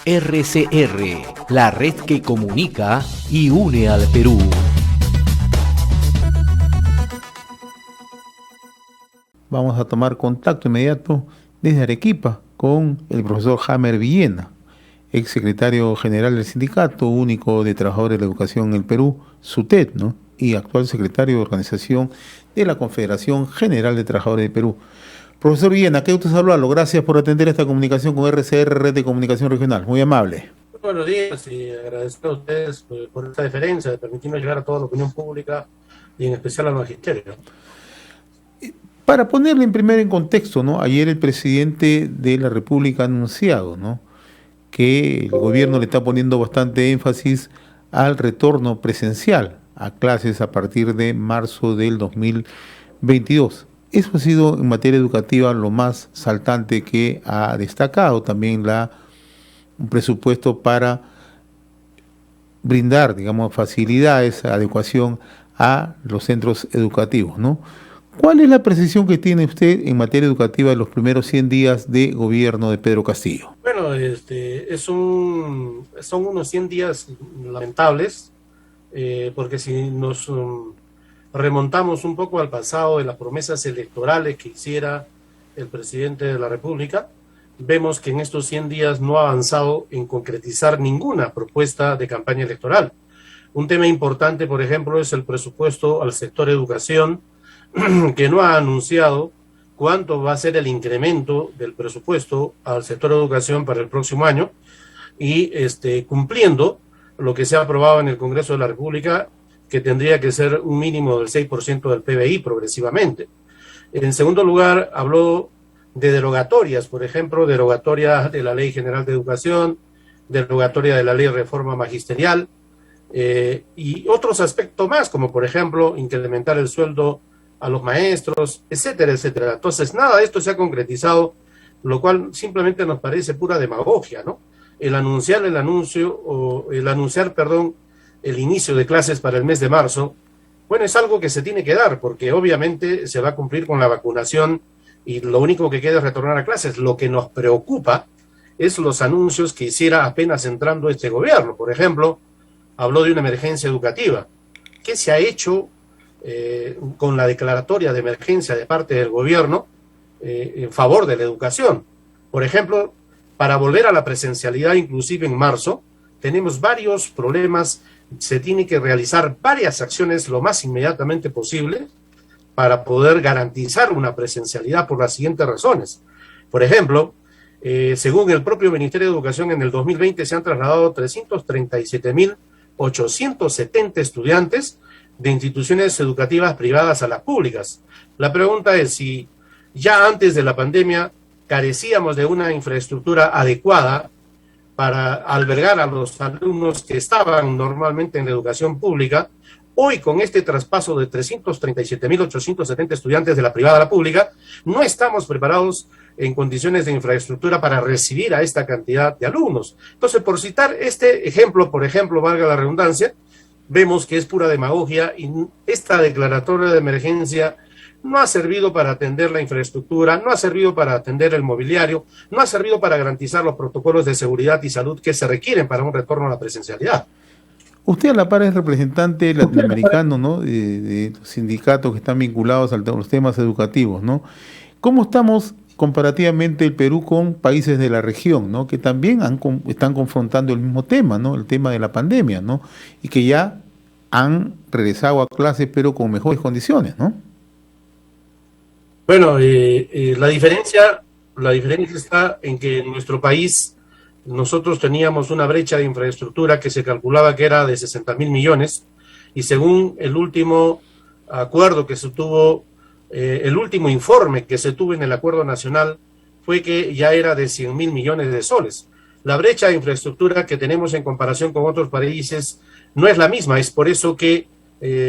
RCR, la red que comunica y une al Perú. Vamos a tomar contacto inmediato desde Arequipa con el profesor Jamer Villena, ex secretario general del Sindicato Único de Trabajadores de la Educación en el Perú, SUTED, ¿no? Y actual secretario de organización de la Confederación General de Trabajadores del Perú. Profesor Villena, qué gusto saludarlo. Gracias por atender esta comunicación con RCR, Red de Comunicación Regional. Muy amable. Buenos días y agradecer a ustedes por esta deferencia de permitirnos llegar a toda la opinión pública y en especial al magisterio. Para ponerle en contexto, ¿no? Ayer el presidente de la República ha anunciado, ¿no?, que el gobierno le está poniendo bastante énfasis al retorno presencial a clases a partir de marzo del 2022. Eso ha sido en materia educativa lo más saltante que ha destacado también un presupuesto para brindar, digamos, facilidades, adecuación a los centros educativos, ¿no? ¿Cuál es la precisión que tiene usted en materia educativa de los primeros 100 días de gobierno de Pedro Castillo? Bueno, son unos 100 días lamentables, porque si nos remontamos un poco al pasado de las promesas electorales que hiciera el presidente de la República, vemos que en estos 100 días no ha avanzado en concretizar ninguna propuesta de campaña electoral. Un tema importante, por ejemplo, es el presupuesto al sector educación, que no ha anunciado cuánto va a ser el incremento del presupuesto al sector educación para el próximo año y cumpliendo lo que se ha aprobado en el Congreso de la República, que tendría que ser un mínimo del 6% del PBI progresivamente. En segundo lugar, habló de derogatorias, por ejemplo, derogatoria de la Ley General de Educación, derogatoria de la Ley de Reforma Magisterial, y otros aspectos más, como por ejemplo, incrementar el sueldo a los maestros, etcétera, etcétera. Entonces, nada de esto se ha concretizado, lo cual simplemente nos parece pura demagogia, ¿no? El anunciar el inicio de clases para el mes de marzo, bueno, es algo que se tiene que dar, porque obviamente se va a cumplir con la vacunación y lo único que queda es retornar a clases. Lo que nos preocupa es los anuncios que hiciera apenas entrando este gobierno. Por ejemplo, habló de una emergencia educativa. ¿Qué se ha hecho con la declaratoria de emergencia de parte del gobierno en favor de la educación? Por ejemplo, para volver a la presencialidad inclusive en marzo, tenemos varios problemas. Se tiene que realizar varias acciones lo más inmediatamente posible para poder garantizar una presencialidad por las siguientes razones. Por ejemplo, según el propio Ministerio de Educación, en el 2020 se han trasladado 337.870 estudiantes de instituciones educativas privadas a las públicas. La pregunta es si ya antes de la pandemia carecíamos de una infraestructura adecuada para albergar a los alumnos que estaban normalmente en la educación pública. Hoy, con este traspaso de 337.870 estudiantes de la privada a la pública, no estamos preparados en condiciones de infraestructura para recibir a esta cantidad de alumnos. Entonces, por citar este ejemplo, por ejemplo, valga la redundancia, vemos que es pura demagogia y esta declaratoria de emergencia no ha servido para atender la infraestructura, no ha servido para atender el mobiliario, no ha servido para garantizar los protocolos de seguridad y salud que se requieren para un retorno a la presencialidad. Usted a la par es representante latinoamericano, ¿no?, de los sindicatos que están vinculados a los temas educativos, ¿no? ¿Cómo estamos comparativamente el Perú con países de la región, ¿no?, que también están confrontando el mismo tema, ¿no?, el tema de la pandemia, ¿no?, y que ya han regresado a clases pero con mejores condiciones, ¿no? Bueno, la diferencia está en que en nuestro país nosotros teníamos una brecha de infraestructura que se calculaba que era de 60.000 millones y según el último acuerdo que se tuvo, el último informe que se tuvo en el acuerdo nacional fue que ya era de 100.000 millones de soles. La brecha de infraestructura que tenemos en comparación con otros países no es la misma, es por eso que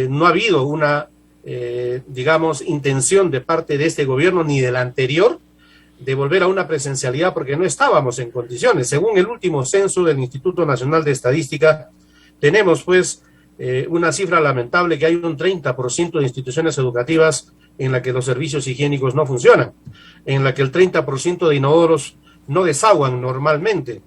no ha habido una intención de parte de este gobierno ni del anterior de volver a una presencialidad porque no estábamos en condiciones. Según el último censo del Instituto Nacional de Estadística, tenemos pues una cifra lamentable que hay un 30% de instituciones educativas en la que los servicios higiénicos no funcionan, en la que el 30% de inodoros no desaguan normalmente,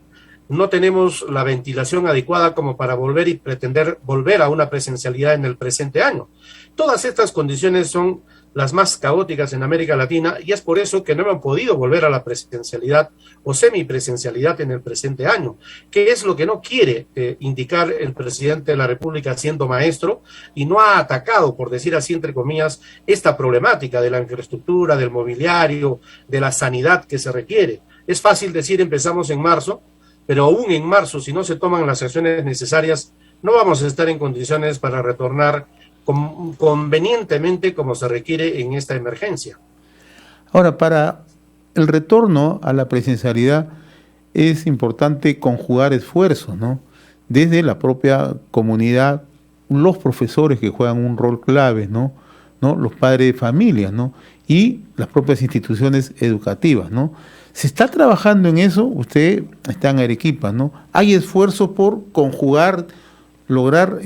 no tenemos la ventilación adecuada como para volver y pretender volver a una presencialidad en el presente año. Todas estas condiciones son las más caóticas en América Latina y es por eso que no hemos podido volver a la presencialidad o semipresencialidad en el presente año, que es lo que no quiere indicar el presidente de la República siendo maestro y no ha atacado, por decir así entre comillas, esta problemática de la infraestructura, del mobiliario, de la sanidad que se requiere. Es fácil decir empezamos en marzo, pero aún en marzo, si no se toman las acciones necesarias, no vamos a estar en condiciones para retornar convenientemente como se requiere en esta emergencia. Ahora, para el retorno a la presencialidad es importante conjugar esfuerzos, ¿no? Desde la propia comunidad, los profesores que juegan un rol clave, ¿no? Los padres de familia, ¿no? Y las propias instituciones educativas, ¿no? Se está trabajando en eso, usted está en Arequipa, ¿no? Hay esfuerzos por conjugar, lograr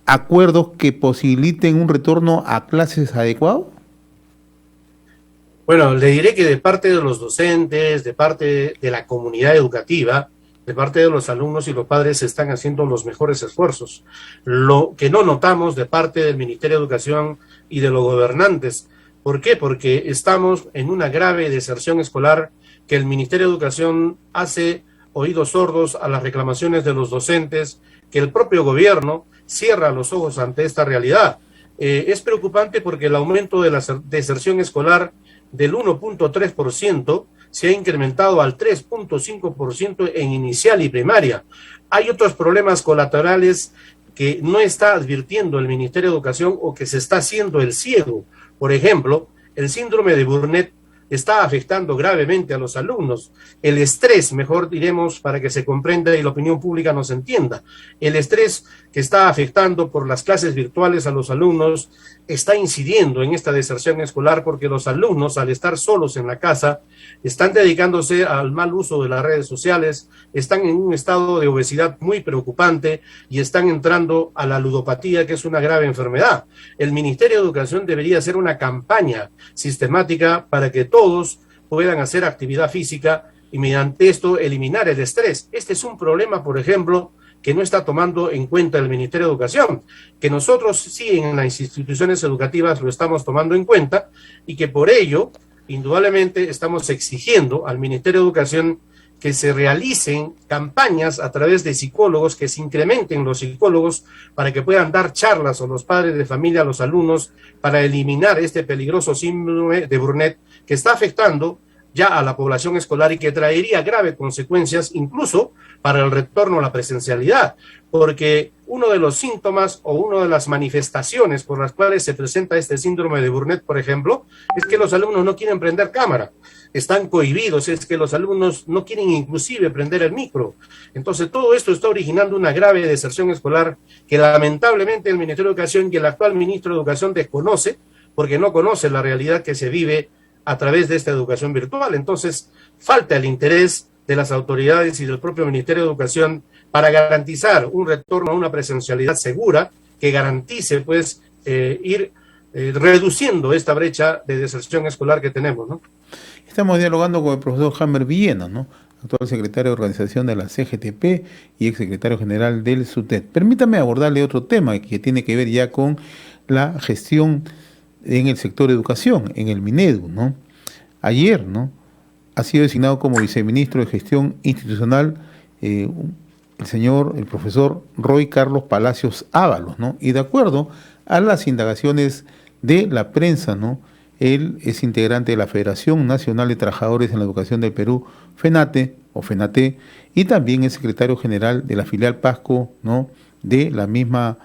acuerdos que posibiliten un retorno a clases adecuado. Bueno, le diré que de parte de los docentes, de parte de la comunidad educativa, de parte de los alumnos y los padres se están haciendo los mejores esfuerzos. Lo que no notamos de parte del Ministerio de Educación y de los gobernantes. ¿Por qué? Porque estamos en una grave deserción escolar que el Ministerio de Educación hace oídos sordos a las reclamaciones de los docentes, que el propio gobierno cierra los ojos ante esta realidad. Es preocupante porque el aumento de la deserción escolar del 1.3% se ha incrementado al 3.5% en inicial y primaria. Hay otros problemas colaterales que no está advirtiendo el Ministerio de Educación o que se está haciendo el ciego. Por ejemplo, el síndrome de Burnet está afectando gravemente a los alumnos. El estrés, mejor diremos, para que se comprenda y la opinión pública nos entienda. El estrés que está afectando por las clases virtuales a los alumnos está incidiendo en esta deserción escolar porque los alumnos, al estar solos en la casa, están dedicándose al mal uso de las redes sociales, están en un estado de obesidad muy preocupante y están entrando a la ludopatía, que es una grave enfermedad. El Ministerio de Educación debería hacer una campaña sistemática para que todos puedan hacer actividad física y mediante esto eliminar el estrés. Este es un problema, por ejemplo, que no está tomando en cuenta el Ministerio de Educación, que nosotros sí en las instituciones educativas lo estamos tomando en cuenta y que por ello, indudablemente, estamos exigiendo al Ministerio de Educación que se realicen campañas a través de psicólogos, que se incrementen los psicólogos para que puedan dar charlas a los padres de familia, a los alumnos, para eliminar este peligroso síndrome de Burnet que está afectando ya a la población escolar y que traería graves consecuencias incluso para el retorno a la presencialidad, porque uno de los síntomas o una de las manifestaciones por las cuales se presenta este síndrome de Burnet, por ejemplo, es que los alumnos no quieren prender cámara, están cohibidos, es que los alumnos no quieren inclusive prender el micro. Entonces todo esto está originando una grave deserción escolar que lamentablemente el Ministerio de Educación y el actual ministro de Educación desconoce, porque no conoce la realidad que se vive a través de esta educación virtual. Entonces falta el interés de las autoridades y del propio Ministerio de Educación para garantizar un retorno a una presencialidad segura que garantice pues ir reduciendo esta brecha de deserción escolar que tenemos, ¿no? Estamos dialogando con el profesor Hammer Villena, ¿no? Actual secretario de Organización de la CGTP y exsecretario general del SUTEP. Permítame abordarle otro tema que tiene que ver ya con la gestión en el sector educación, en el Minedu, ¿no? Ayer, ¿no?, ha sido designado como viceministro de Gestión Institucional el profesor Roy Carlos Palacios Ábalos, ¿no? Y de acuerdo a las indagaciones de la prensa, ¿no?, él es integrante de la Federación Nacional de Trabajadores en la Educación del Perú, FENATE o FENATE, y también es secretario general de la filial Pasco, ¿no?, de la misma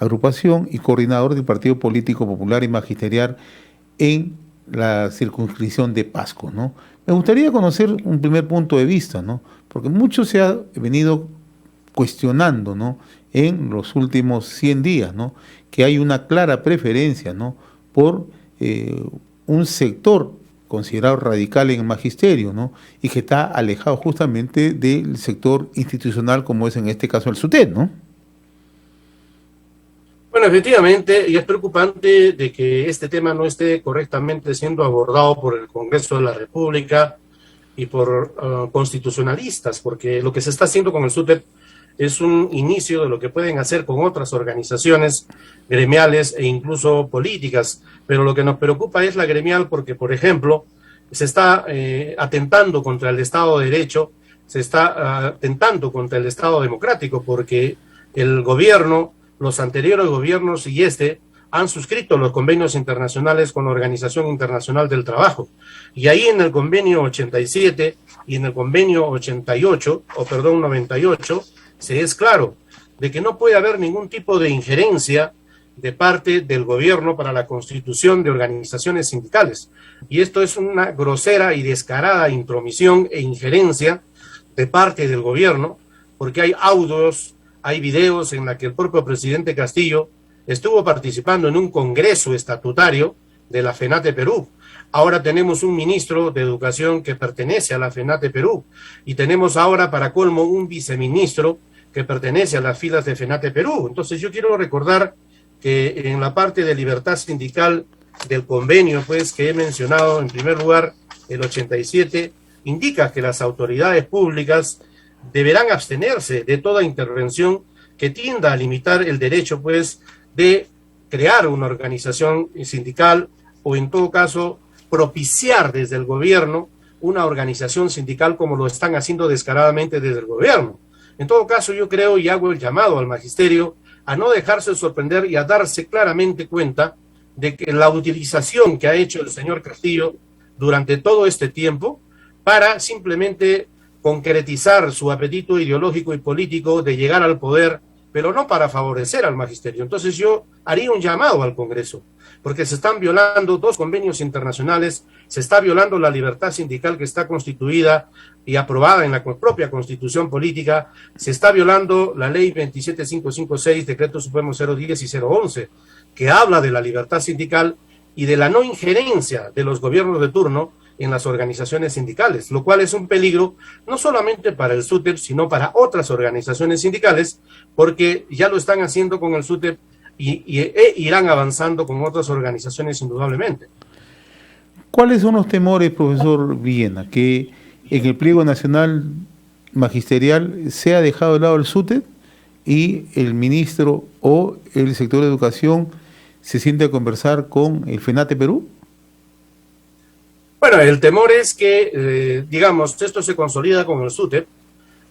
agrupación y coordinador del Partido Político Popular y Magisterial en la circunscripción de Pasco, ¿no? Me gustaría conocer un primer punto de vista, ¿no?, porque mucho se ha venido cuestionando, ¿no?, en los últimos 100 días, ¿no?, que hay una clara preferencia, ¿no?, por un sector considerado radical en el magisterio, ¿no?, y que está alejado justamente del sector institucional como es en este caso el SUTEP, ¿no? Bueno, efectivamente, y es preocupante de que este tema no esté correctamente siendo abordado por el Congreso de la República y por constitucionalistas, porque lo que se está haciendo con el SUTEP es un inicio de lo que pueden hacer con otras organizaciones gremiales e incluso políticas, pero lo que nos preocupa es la gremial porque, por ejemplo, se está atentando contra el Estado de Derecho, se está atentando contra el Estado democrático, porque el gobierno, los anteriores gobiernos y han suscrito los convenios internacionales con la Organización Internacional del Trabajo. Y ahí en el convenio 87 y en el convenio 98, se es claro de que no puede haber ningún tipo de injerencia de parte del gobierno para la constitución de organizaciones sindicales. Y esto es una grosera y descarada intromisión e injerencia de parte del gobierno, porque hay audios, hay videos en la que el propio presidente Castillo estuvo participando en un congreso estatutario de la FENATE Perú. Ahora tenemos un ministro de Educación que pertenece a la FENATE Perú y tenemos ahora, para colmo, un viceministro que pertenece a las filas de FENATE Perú. Entonces yo quiero recordar que en la parte de libertad sindical del convenio, pues, que he mencionado, en primer lugar, el 87, indica que las autoridades públicas deberán abstenerse de toda intervención que tienda a limitar el derecho, pues, de crear una organización sindical o, en todo caso, propiciar desde el gobierno una organización sindical como lo están haciendo descaradamente desde el gobierno. En todo caso, yo creo y hago el llamado al magisterio a no dejarse sorprender y a darse claramente cuenta de que la utilización que ha hecho el señor Castillo durante todo este tiempo para simplemente concretizar su apetito ideológico y político de llegar al poder, pero no para favorecer al magisterio. Entonces yo haría un llamado al Congreso, porque se están violando dos convenios internacionales, se está violando la libertad sindical que está constituida y aprobada en la propia Constitución Política, se está violando la Ley 27556, Decreto Supremo 010 y 011, que habla de la libertad sindical y de la no injerencia de los gobiernos de turno en las organizaciones sindicales, lo cual es un peligro no solamente para el SUTEP, sino para otras organizaciones sindicales, porque ya lo están haciendo con el SUTEP e irán avanzando con otras organizaciones indudablemente. ¿Cuáles son los temores, profesor Villena, que en el pliego nacional magisterial se ha dejado de lado el SUTEP y el ministro o el sector de educación se siente a conversar con el FENATE Perú? Bueno, el temor es que, digamos, esto se consolida con el SUTEP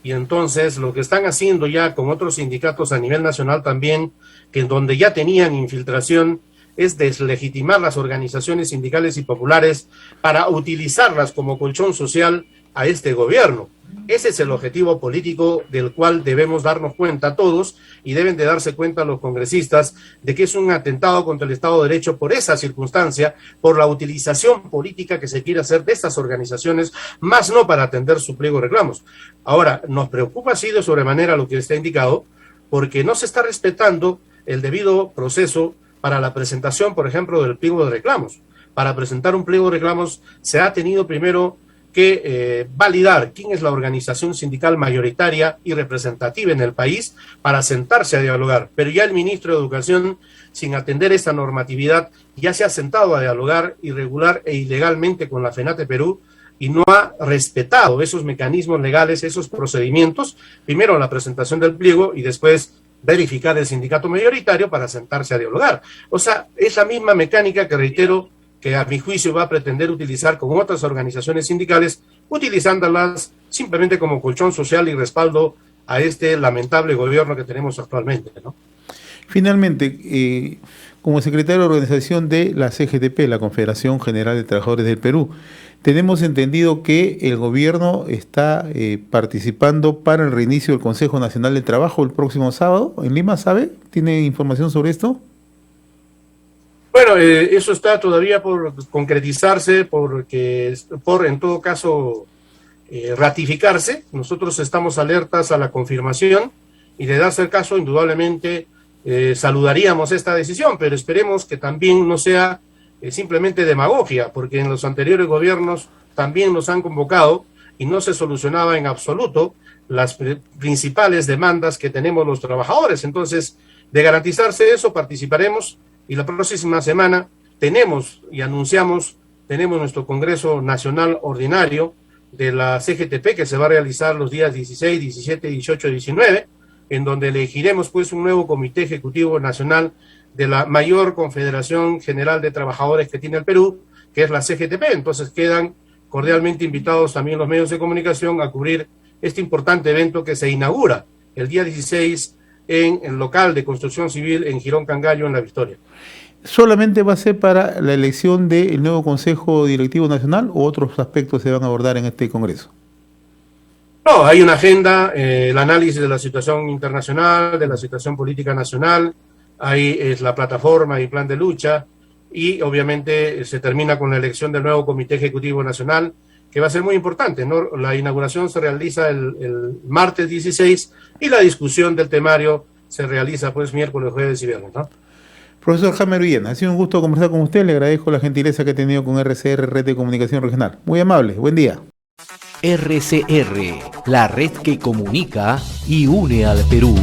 y entonces lo que están haciendo ya con otros sindicatos a nivel nacional también, que en donde ya tenían infiltración, es deslegitimar las organizaciones sindicales y populares para utilizarlas como colchón social a este gobierno. Ese es el objetivo político del cual debemos darnos cuenta todos y deben de darse cuenta los congresistas de que es un atentado contra el Estado de Derecho por esa circunstancia, por la utilización política que se quiere hacer de estas organizaciones, más no para atender su pliego de reclamos. Ahora, nos preocupa sí de sobremanera lo que está indicado, porque no se está respetando el debido proceso para la presentación, por ejemplo, del pliego de reclamos. Para presentar un pliego de reclamos se ha tenido primero que validar quién es la organización sindical mayoritaria y representativa en el país para sentarse a dialogar. Pero ya el ministro de Educación, sin atender esta normatividad, ya se ha sentado a dialogar irregular e ilegalmente con la FENATE Perú y no ha respetado esos mecanismos legales, esos procedimientos, primero la presentación del pliego y después verificar el sindicato mayoritario para sentarse a dialogar. O sea, es la misma mecánica que, reitero, que a mi juicio va a pretender utilizar con otras organizaciones sindicales, utilizándolas simplemente como colchón social y respaldo a este lamentable gobierno que tenemos actualmente, ¿no? Finalmente, como secretario de organización de la CGTP, la Confederación General de Trabajadores del Perú, tenemos entendido que el gobierno está participando para el reinicio del Consejo Nacional del Trabajo el próximo sábado en Lima, ¿sabe? ¿Tiene información sobre esto? Bueno, eso está todavía por concretizarse, por en todo caso ratificarse. Nosotros estamos alertas a la confirmación y de darse el caso, indudablemente saludaríamos esta decisión, pero esperemos que también no sea simplemente demagogia, porque en los anteriores gobiernos también nos han convocado y no se solucionaba en absoluto las principales demandas que tenemos los trabajadores. Entonces, de garantizarse eso, participaremos. Y la próxima semana tenemos nuestro Congreso Nacional Ordinario de la CGTP, que se va a realizar los días 16, 17, 18 y 19, en donde elegiremos pues un nuevo Comité Ejecutivo Nacional de la mayor Confederación General de Trabajadores que tiene el Perú, que es la CGTP. Entonces quedan cordialmente invitados también los medios de comunicación a cubrir este importante evento que se inaugura el día 16 en el local de construcción civil en Girón Cangallo, en La Victoria. ¿Solamente va a ser para la elección del nuevo Consejo Directivo Nacional o otros aspectos se van a abordar en este Congreso? No, hay una agenda, el análisis de la situación internacional, de la situación política nacional, ahí es la plataforma y plan de lucha, y obviamente se termina con la elección del nuevo Comité Ejecutivo Nacional, que va a ser muy importante, ¿no? La inauguración se realiza el martes 16 y la discusión del temario se realiza pues miércoles, jueves y viernes, ¿no? Profesor Jaime Villena, ha sido un gusto conversar con usted, le agradezco la gentileza que ha tenido con RCR, Red de Comunicación Regional. Muy amable, buen día. RCR, la red que comunica y une al Perú.